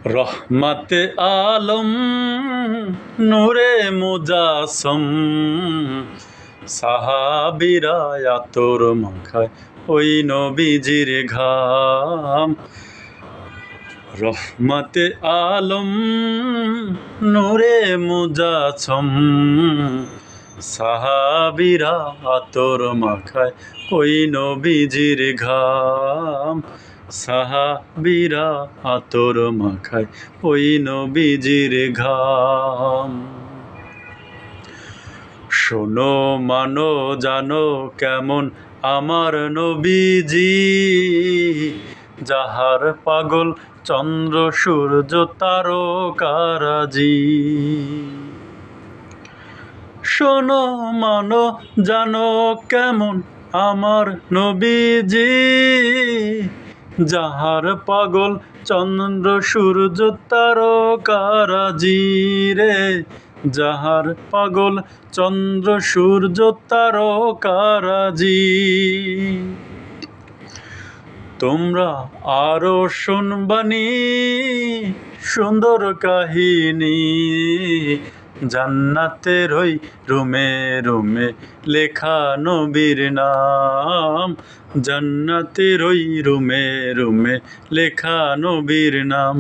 রহমতে আলম নূরে মুজাসম সাহাবীরা আতর মাখায় ওই নবীজির ঘাম। রহমতে আলম নূরে মুজাসম সাহাবীরা আতর মাখায় ওই নবীজির ঘাম। সাহাবীরা আতর মাখায় ওই নবীজির ঘাম। শোনো মানো জানো কেমন আমার নবীজি, যাহার পাগল চন্দ্র সূর্য তারকারাজি। শোনো মানো জানো কেমন আমার নবীজি, যাহার পাগল চন্দ্র সূর্য তারকারাজি রে। যাহার পাগল চন্দ্র সূর্য তারকারাজি। তোমরা আরো শুনবানি সুন্দর কাহিনী, জান্নাতের ওই রুমে রুমে লেখা নবীর নাম। জান্নাতের ওই রুমে রুমে লেখা নবীর নাম।